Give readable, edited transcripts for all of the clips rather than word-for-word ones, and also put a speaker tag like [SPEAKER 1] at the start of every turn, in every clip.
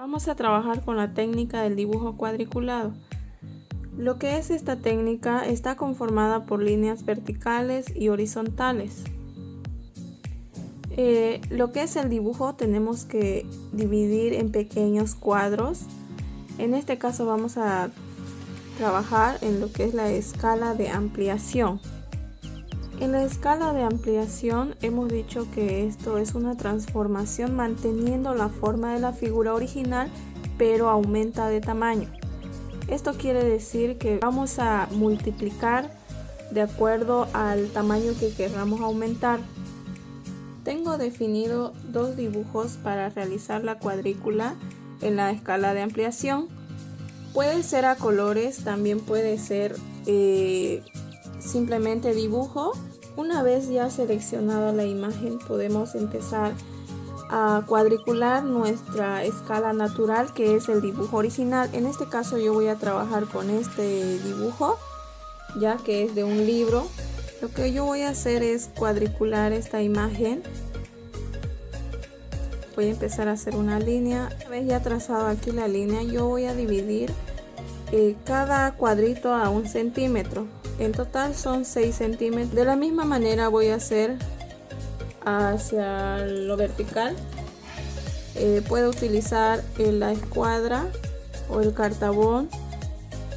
[SPEAKER 1] Vamos a trabajar con la técnica del dibujo cuadriculado. Lo que es esta técnica está conformada por líneas verticales y horizontales. Lo que es el dibujo tenemos que dividir en pequeños cuadros. En este caso vamos a trabajar en lo que es la escala de ampliación. En la escala de ampliación hemos dicho que esto es una transformación manteniendo la forma de la figura original, pero aumenta de tamaño. Esto quiere decir que vamos a multiplicar de acuerdo al tamaño que queramos aumentar. Tengo definido dos dibujos para realizar la cuadrícula en la escala de ampliación. Puede ser a colores, también puede ser simplemente dibujo. Una vez ya seleccionada la imagen, podemos empezar a cuadricular nuestra escala natural, que es el dibujo original. En este caso yo voy a trabajar con este dibujo, ya que es de un libro. Lo que yo voy a hacer es cuadricular esta imagen. Voy a empezar a hacer una línea. Una vez ya trazado aquí la línea, yo voy a dividir cada cuadrito a 1 centímetro. En total son 6 centímetros. De la misma manera voy a hacer hacia lo vertical. Puedo utilizar la escuadra o el cartabón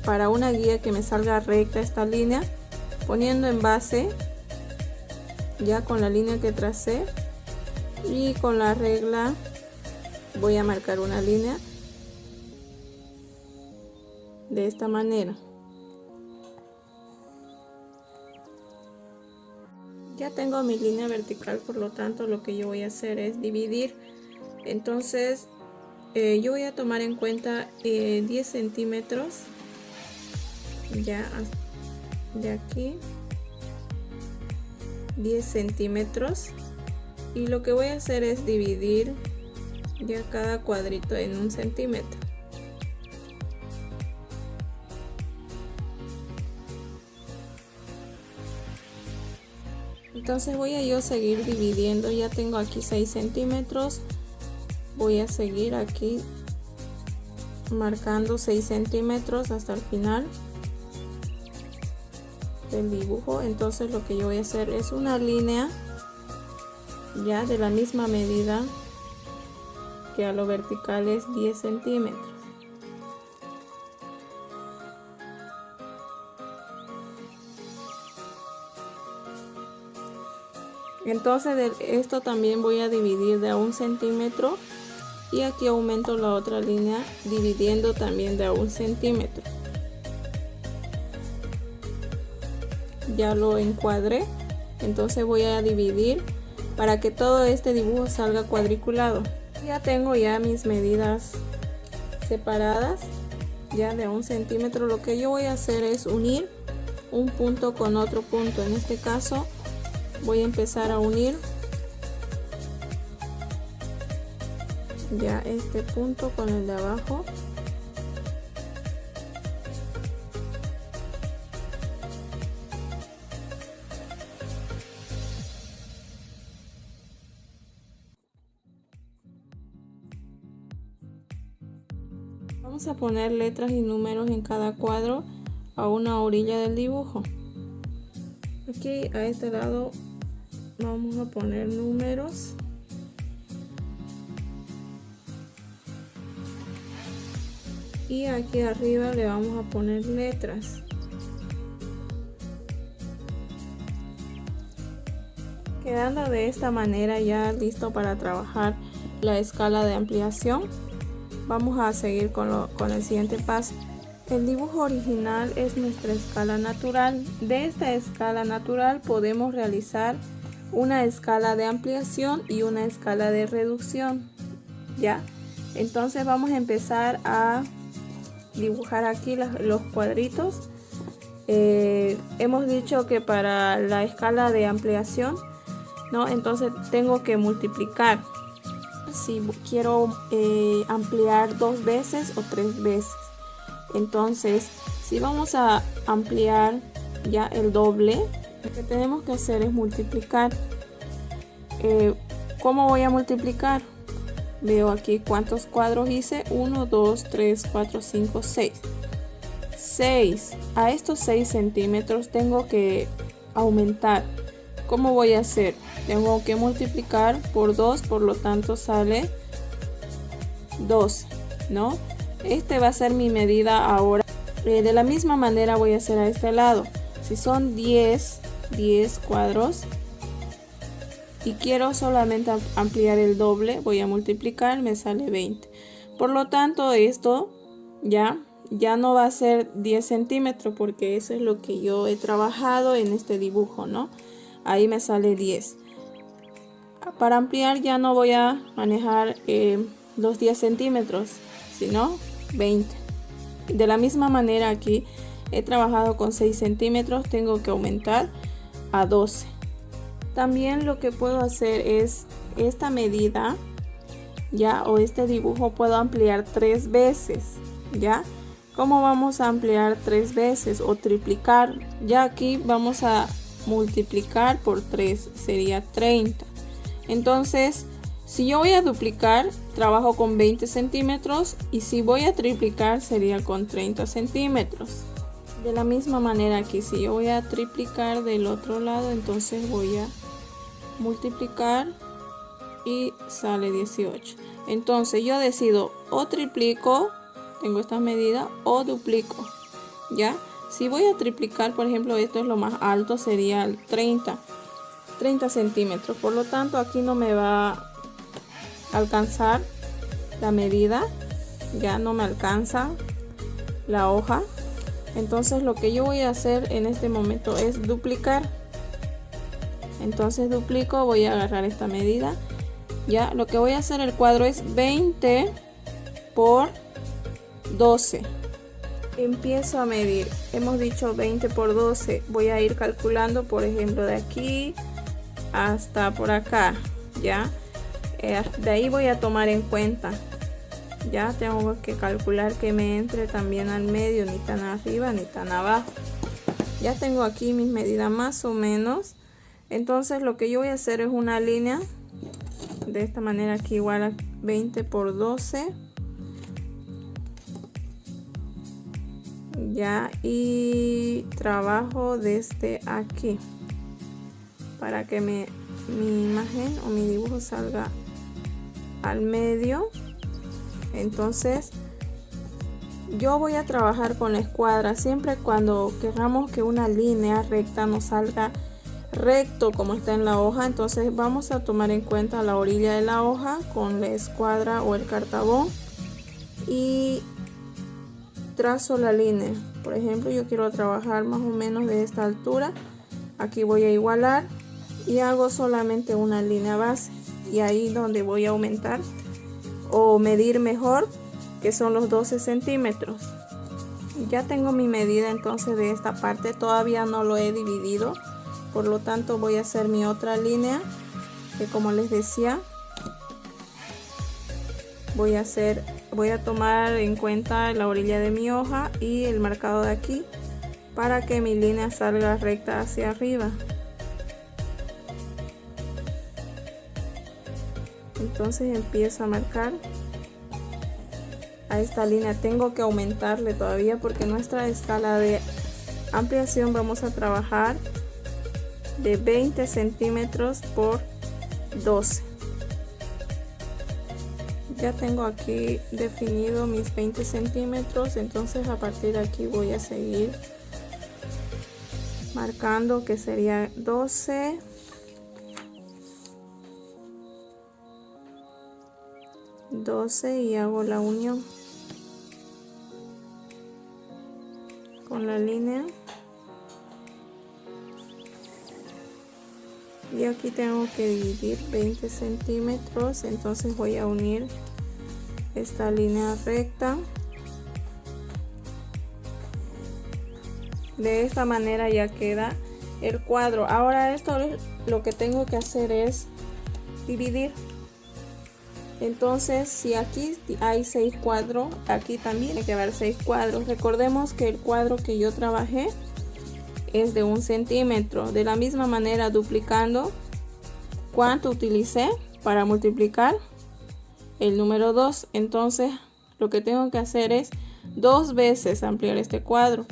[SPEAKER 1] para una guía que me salga recta esta línea, poniendo en base ya con la línea que tracé, y con la regla voy a marcar una línea de esta manera. Ya tengo mi línea vertical, por lo tanto lo que yo voy a hacer es dividir. Entonces yo voy a tomar en cuenta 10 centímetros ya de aquí, 10 centímetros, y lo que voy a hacer es dividir ya cada cuadrito en 1 centímetro. Entonces voy a yo seguir dividiendo. Ya tengo aquí 6 centímetros. Voy a seguir aquí marcando 6 centímetros hasta el final del dibujo. Entonces lo que yo voy a hacer es una línea ya de la misma medida que a lo vertical es 10 centímetros. Entonces de esto también voy a dividir de a 1 centímetro, y aquí aumento la otra línea dividiendo también de a 1 centímetro. Ya lo encuadré, entonces voy a dividir para que todo este dibujo salga cuadriculado. Ya tengo ya mis medidas separadas ya de a 1 centímetro. Lo que yo voy a hacer es unir un punto con otro punto. En este caso voy a empezar a unir ya este punto con el de abajo. Vamos a poner letras y números en cada cuadro a una orilla del dibujo. Aquí a este lado vamos a poner números. Y aquí arriba le vamos a poner letras. Quedando de esta manera ya listo para trabajar la escala de ampliación. Vamos a seguir con el siguiente paso. El dibujo original es nuestra escala natural. De esta escala natural podemos realizar una escala de ampliación y una escala de reducción. ¿Ya? Entonces vamos a empezar a dibujar aquí los cuadritos. Hemos dicho que para la escala de ampliación, ¿no? Entonces tengo que multiplicar. Si quiero ampliar 2 veces o 3 veces, entonces si vamos a ampliar ya el doble, lo que tenemos que hacer es multiplicar. ¿Cómo voy a multiplicar? Veo aquí cuántos cuadros hice. 1, 2, 3, 4, 5, 6. 6. A estos 6 centímetros tengo que aumentar. ¿Cómo voy a hacer? Tengo que multiplicar por 2, por lo tanto sale 12, ¿no? Este va a ser mi medida ahora. De la misma manera voy a hacer a este lado. Si son 10 cuadros y quiero solamente ampliar el doble, voy a multiplicar, me sale 20. Por lo tanto, esto ya no va a ser 10 centímetros porque eso es lo que yo he trabajado en este dibujo, ¿no? Ahí me sale 10. Para ampliar ya no voy a manejar los 10 centímetros, sino 20. De la misma manera aquí he trabajado con 6 centímetros, tengo que aumentar a 12. También lo que puedo hacer es esta medida, ya, o este dibujo puedo ampliar 3 veces, ya. ¿Cómo vamos a ampliar 3 veces o triplicar? Ya aquí vamos a multiplicar por 3, sería 30. Entonces, si yo voy a duplicar, trabajo con 20 centímetros y si voy a triplicar sería con 30 centímetros. De la misma manera aquí, si yo voy a triplicar del otro lado, entonces voy a multiplicar y sale 18. Entonces yo decido o triplico, tengo esta medida, o duplico, ¿ya? Si voy a triplicar, por ejemplo, esto es lo más alto, sería el 30 centímetros. Por lo tanto, aquí no me va a alcanzar la medida, ya no me alcanza la hoja. Entonces lo que yo voy a hacer en este momento es duplicar. Entonces duplico, voy a agarrar esta medida. Ya lo que voy a hacer, el cuadro es 20 por 12. Empiezo a medir. Hemos dicho 20 por 12. Voy a ir calculando, por ejemplo, de aquí hasta por acá, ya. De ahí voy a tomar en cuenta. Ya tengo que calcular que me entre también al medio, ni tan arriba ni tan abajo. Ya tengo aquí mis medidas más o menos. Entonces lo que yo voy a hacer es una línea de esta manera, aquí igual a 20 por 12. Ya, y trabajo desde aquí para que mi imagen o mi dibujo salga al medio. Entonces yo voy a trabajar con la escuadra. Siempre cuando queramos que una línea recta nos salga recto como está en la hoja, entonces vamos a tomar en cuenta la orilla de la hoja con la escuadra o el cartabón y trazo la línea. Por ejemplo, yo quiero trabajar más o menos de esta altura. Aquí voy a igualar y hago solamente una línea base, y ahí donde voy a aumentar o medir mejor, que son los 12 centímetros. Ya tengo mi medida entonces de esta parte, todavía no lo he dividido, por lo tanto voy a hacer mi otra línea, que como les decía, voy a tomar en cuenta la orilla de mi hoja y el marcado de aquí para que mi línea salga recta hacia arriba. Entonces empiezo a marcar a esta línea. Tengo que aumentarle todavía porque nuestra escala de ampliación vamos a trabajar de 20 centímetros por 12. Ya tengo aquí definido mis 20 centímetros, entonces a partir de aquí voy a seguir marcando, que sería 12, 12 y hago la unión con la línea. Y aquí tengo que dividir 20 centímetros, entonces voy a unir esta línea recta. De esta manera ya queda el cuadro. Ahora esto lo que tengo que hacer es dividir. Entonces si aquí hay 6 cuadros, aquí también tiene que haber 6 cuadros. Recordemos que el cuadro que yo trabajé es de 1 centímetro. De la misma manera, duplicando, ¿cuánto utilicé para multiplicar? el número 2. Entonces lo que tengo que hacer es 2 veces ampliar este cuadro.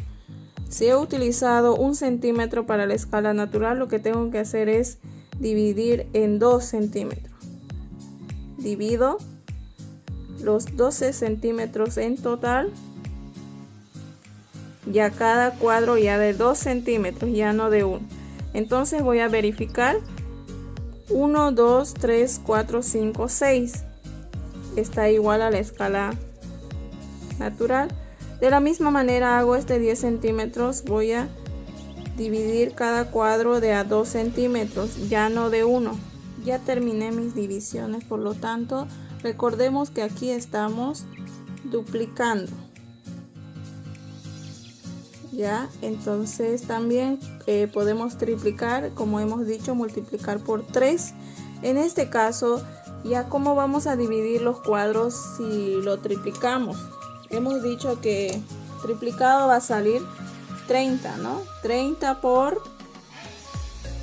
[SPEAKER 1] Si he utilizado 1 centímetro para la escala natural, lo que tengo que hacer es dividir en 2 centímetros. Divido los 12 centímetros en total. Ya cada cuadro ya de 2 centímetros, ya no de 1. Entonces voy a verificar 1, 2, 3, 4, 5, 6. Está igual a la escala natural. De la misma manera hago este 10 centímetros. Voy a dividir cada cuadro de a 2 centímetros, ya no de 1. Ya terminé mis divisiones, por lo tanto, recordemos que aquí estamos duplicando. Ya, entonces también podemos triplicar, como hemos dicho, multiplicar por 3. En este caso, ya cómo vamos a dividir los cuadros si lo triplicamos. Hemos dicho que triplicado va a salir 30, ¿no? 30 por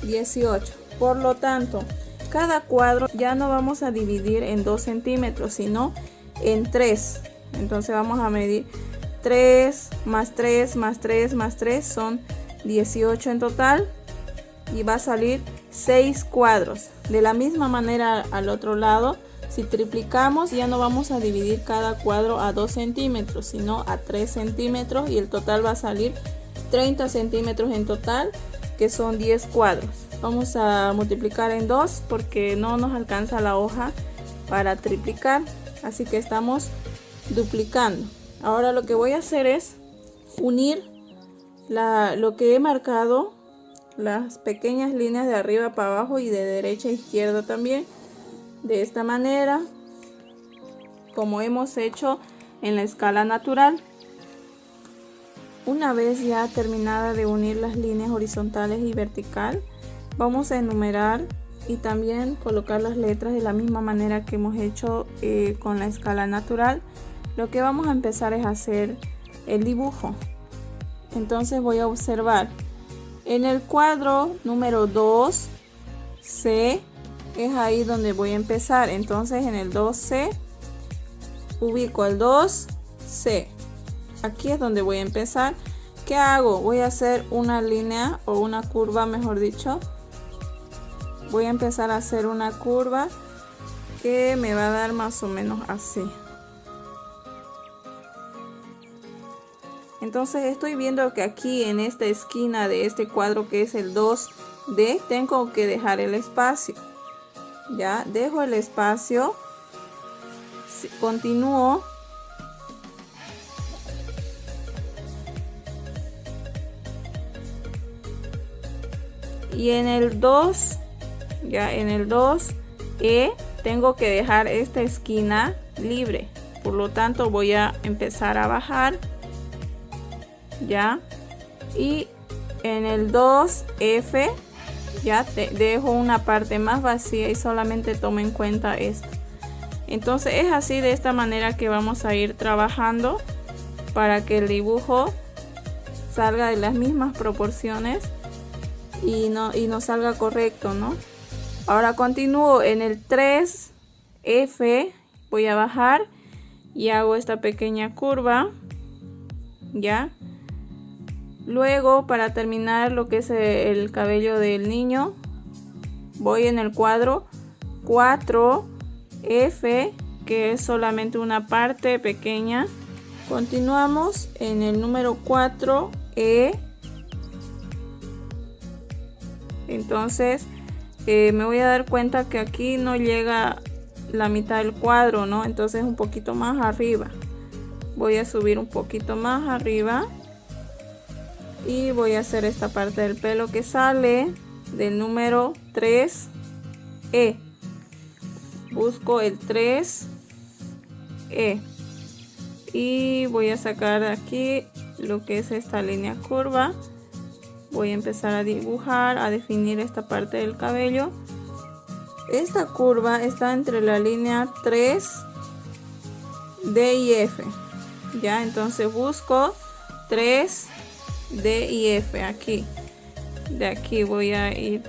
[SPEAKER 1] 18. Por lo tanto, cada cuadro ya no vamos a dividir en 2 centímetros, sino en 3. Entonces vamos a medir 3 más 3 más 3 más 3 son 18 en total. Y va a salir 6 cuadros. De la misma manera al otro lado, si triplicamos ya no vamos a dividir cada cuadro a 2 centímetros, sino a 3 centímetros. Y el total va a salir 30 centímetros en total, que son 10 cuadros. Vamos a multiplicar en 2 porque no nos alcanza la hoja para triplicar. Así que estamos duplicando. Ahora lo que voy a hacer es unir lo que he marcado, las pequeñas líneas de arriba para abajo y de derecha a izquierda también, de esta manera, como hemos hecho en la escala natural. Una vez ya terminada de unir las líneas horizontales y vertical, vamos a enumerar y también colocar las letras de la misma manera que hemos hecho con la escala natural. Lo que vamos a empezar es hacer el dibujo. Entonces voy a observar en el cuadro número 2 C, es ahí donde voy a empezar. Entonces en el 2C ubico el 2C. Aquí es donde voy a empezar. ¿Qué hago? Voy a hacer una línea o una curva, mejor dicho. Voy a empezar a hacer una curva que me va a dar más o menos así. Entonces estoy viendo que aquí en esta esquina de este cuadro, que es el 2D, tengo que dejar el espacio. Ya dejo el espacio. Continúo. Y en el 2, ya en el 2E, tengo que dejar esta esquina libre. Por lo tanto voy a empezar a bajar. Ya, y en el 2F ya dejo una parte más vacía y solamente tomo en cuenta esto. Entonces es así, de esta manera que vamos a ir trabajando para que el dibujo salga de las mismas proporciones y nos salga correcto, ¿no? Ahora continúo en el 3F, voy a bajar y hago esta pequeña curva. Ya. Luego, para terminar lo que es el cabello del niño, voy en el cuadro 4F, que es solamente una parte pequeña. Continuamos en el número 4E. Entonces me voy a dar cuenta que aquí no llega la mitad del cuadro, ¿no? Entonces un poquito más arriba. Voy a subir un poquito más arriba. Y voy a hacer esta parte del pelo que sale del número 3E. Busco el 3E. Y voy a sacar aquí lo que es esta línea curva. Voy a empezar a dibujar, a definir esta parte del cabello. Esta curva está entre la línea 3D y F. Ya, entonces busco 3D y F aquí. De aquí voy a ir.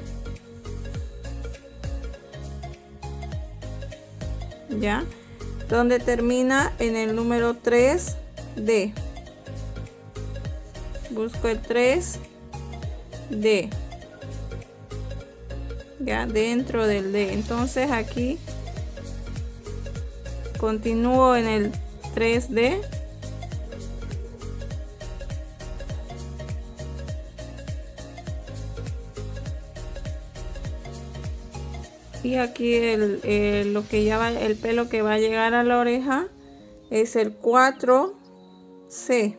[SPEAKER 1] Ya. donde termina en el número 3D. Busco el 3D. Ya dentro del D. Entonces aquí continúo en el 3D. Y aquí lo que ya va, el pelo que va a llegar a la oreja es el 4C.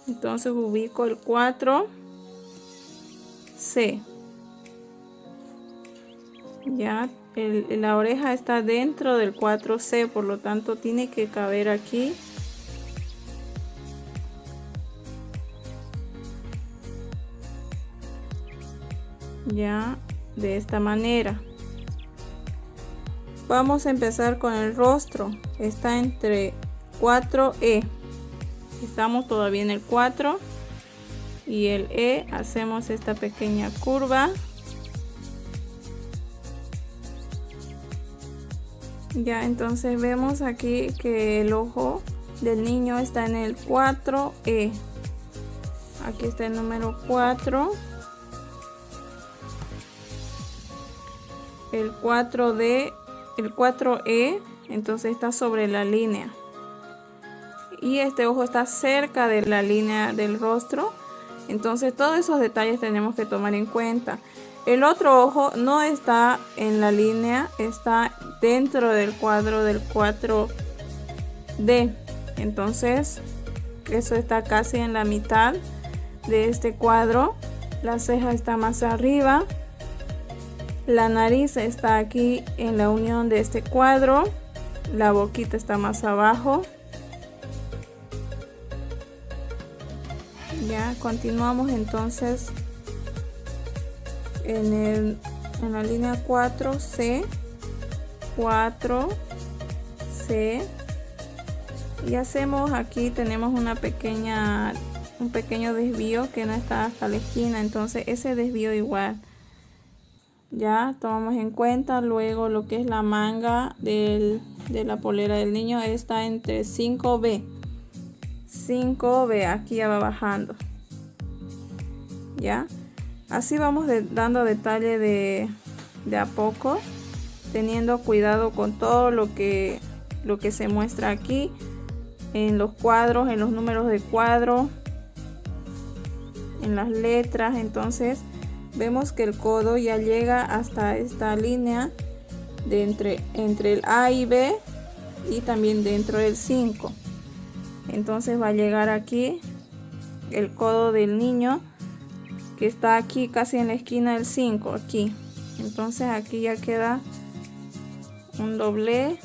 [SPEAKER 1] Entonces ubico el 4C. Ya la oreja está dentro del 4C, por lo tanto tiene que caber aquí. Ya de esta manera. Vamos a empezar con el rostro. Está entre 4E. Estamos todavía en el 4 y el E. Hacemos esta pequeña curva. Ya, entonces vemos aquí que el ojo del niño está en el 4E. Aquí está el número 4. El 4D, el 4E, entonces está sobre la línea. Y este ojo está cerca de la línea del rostro. Entonces todos esos detalles tenemos que tomar en cuenta. El otro ojo no está en la línea, está dentro del cuadro del 4D. Entonces eso está casi en la mitad de este cuadro. La ceja está más arriba. La nariz está aquí en la unión de este cuadro. La boquita está más abajo. Ya continuamos entonces en la línea 4C. 4C. Y hacemos aquí, tenemos un pequeño desvío que no está hasta la esquina. Entonces ese desvío igual. Ya tomamos en cuenta. Luego lo que es la manga de la polera del niño está entre 5B. 5B, aquí ya va bajando. Ya, así vamos dando detalle de a poco, teniendo cuidado con todo lo que se muestra aquí en los cuadros, en los números de cuadro, en las letras. Entonces vemos que el codo ya llega hasta esta línea de entre el A y B, y también dentro del 5. Entonces va a llegar aquí el codo del niño, que está aquí casi en la esquina del 5, aquí. Entonces aquí ya queda un doble.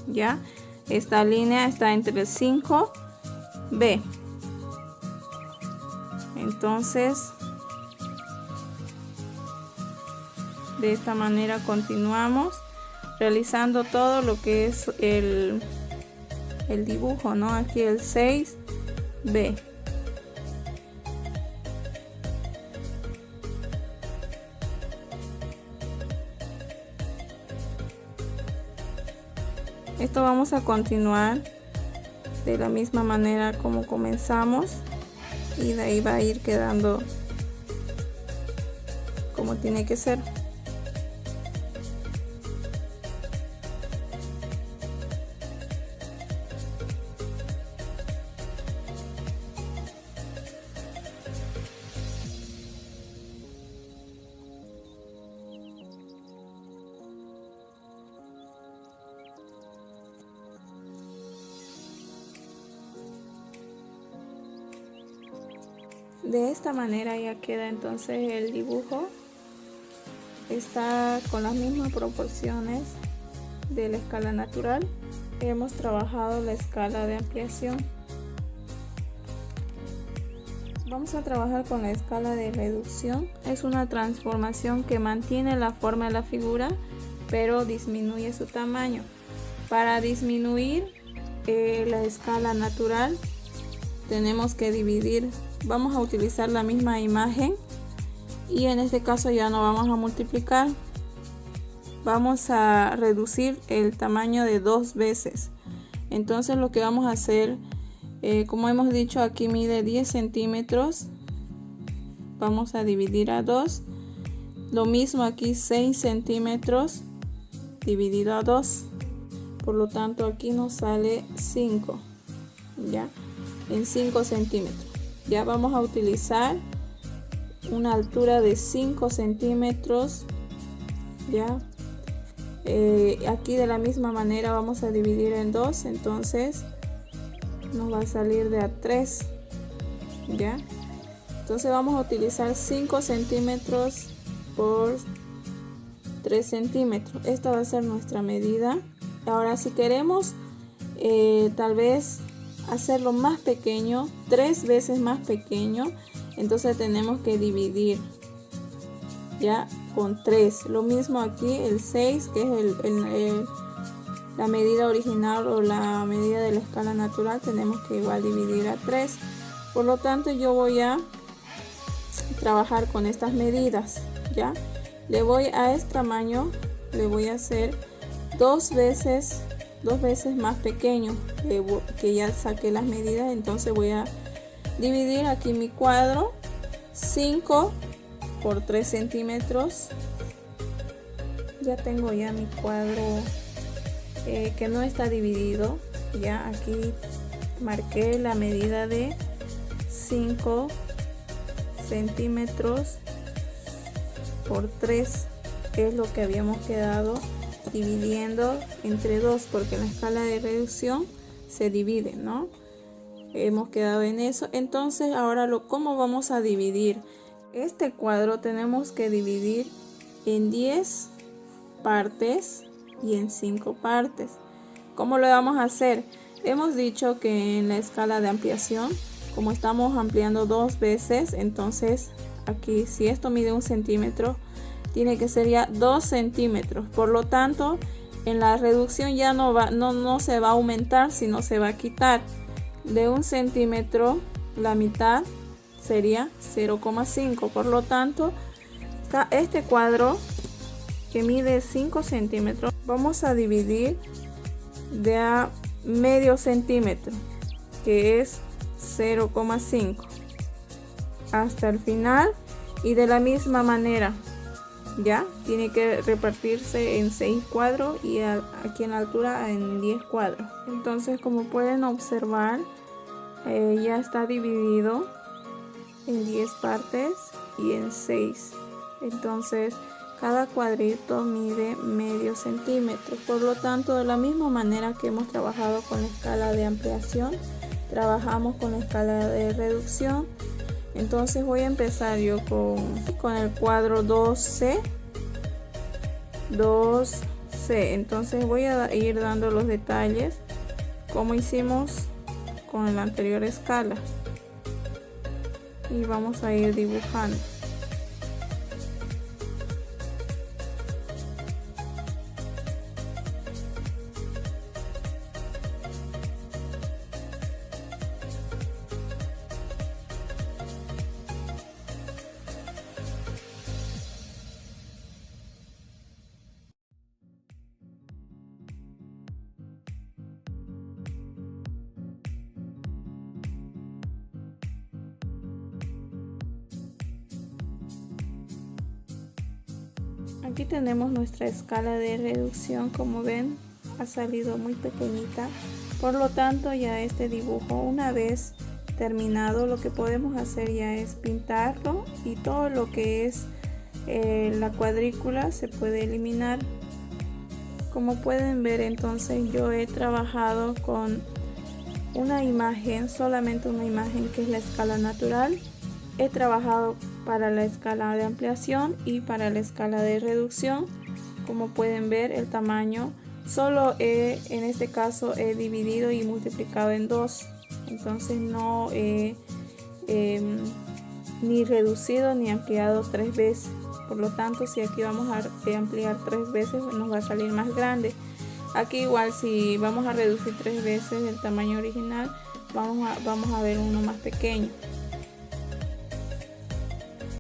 [SPEAKER 1] Ya, esta línea está entre el 5B. Entonces de esta manera continuamos realizando todo lo que es el dibujo, ¿no? Aquí el 6B. Esto vamos a continuar de la misma manera como comenzamos, y de ahí va a ir quedando como tiene que ser. De esta manera ya queda entonces el dibujo. Está con las mismas proporciones de la escala natural. Hemos trabajado la escala de ampliación. Vamos a trabajar con la escala de reducción. Es una transformación que mantiene la forma de la figura, pero disminuye su tamaño. Para disminuir la escala natural tenemos que dividir. Vamos a utilizar la misma imagen y en este caso ya no vamos a multiplicar. vamos a reducir el tamaño de 2 veces. Entonces lo que vamos a hacer, como hemos dicho, aquí mide 10 centímetros, vamos a dividir a 2. Lo mismo aquí, 6 centímetros dividido a 2. Por lo tanto aquí nos sale 5, ya, en 5 centímetros. Ya vamos a utilizar una altura de 5 centímetros, ya. Aquí de la misma manera vamos a dividir en 2, entonces nos va a salir de a 3, ya. Entonces vamos a utilizar 5 centímetros por 3 centímetros. Esta va a ser nuestra medida. Ahora si queremos tal vez hacerlo más pequeño, 3 veces más pequeño, entonces tenemos que dividir ya con 3. Lo mismo aquí, el 6, que es la medida original o la medida de la escala natural, tenemos que igual dividir a 3. Por lo tanto yo voy a trabajar con estas medidas, ya. Le voy a este tamaño, le voy a hacer 2 veces más pequeño, que ya saqué las medidas. Entonces voy a dividir aquí mi cuadro, 5 por 3 centímetros. Ya tengo ya mi cuadro que no está dividido. Ya aquí marqué la medida de 5 centímetros por 3, que es lo que habíamos quedado dividiendo entre 2, porque en la escala de reducción se divide, ¿no? Hemos quedado en eso. Entonces ahora ¿cómo vamos a dividir? Este cuadro tenemos que dividir en 10 partes y en 5 partes. ¿Cómo lo vamos a hacer? Hemos dicho que en la escala de ampliación, como estamos ampliando 2 veces, entonces aquí si esto mide 1 centímetro, tiene que ser ya 2 centímetros. Por lo tanto, en la reducción ya no se va a aumentar, sino se va a quitar. De 1 centímetro, la mitad sería 0,5. Por lo tanto, este cuadro que mide 5 centímetros, vamos a dividir de a medio centímetro, que es 0,5, hasta el final. Y de la misma manera, ya tiene que repartirse en 6 cuadros y aquí en la altura en 10 cuadros. Entonces, como pueden observar, ya está dividido en 10 partes y en 6. Entonces cada cuadrito mide medio centímetro. Por lo tanto, de la misma manera que hemos trabajado con la escala de ampliación, trabajamos con la escala de reducción. Entonces voy a empezar yo con el cuadro 2C. Entonces voy a ir dando los detalles como hicimos con la anterior escala, y vamos a ir dibujando. Aquí tenemos nuestra escala de reducción. Como ven, ha salido muy pequeñita. Por lo tanto, ya este dibujo, una vez terminado, lo que podemos hacer ya es pintarlo, y todo lo que es la cuadrícula se puede eliminar. Como pueden ver, entonces yo he trabajado con una imagen, solamente una imagen, que es la escala natural. He trabajado para la escala de ampliación y para la escala de reducción. Como pueden ver, el tamaño solo en este caso he dividido y multiplicado en 2. Entonces no he ni reducido ni ampliado 3 veces. Por lo tanto, si aquí vamos a ampliar 3 veces, nos va a salir más grande. Aquí igual, si vamos a reducir 3 veces el tamaño original, vamos a ver uno más pequeño.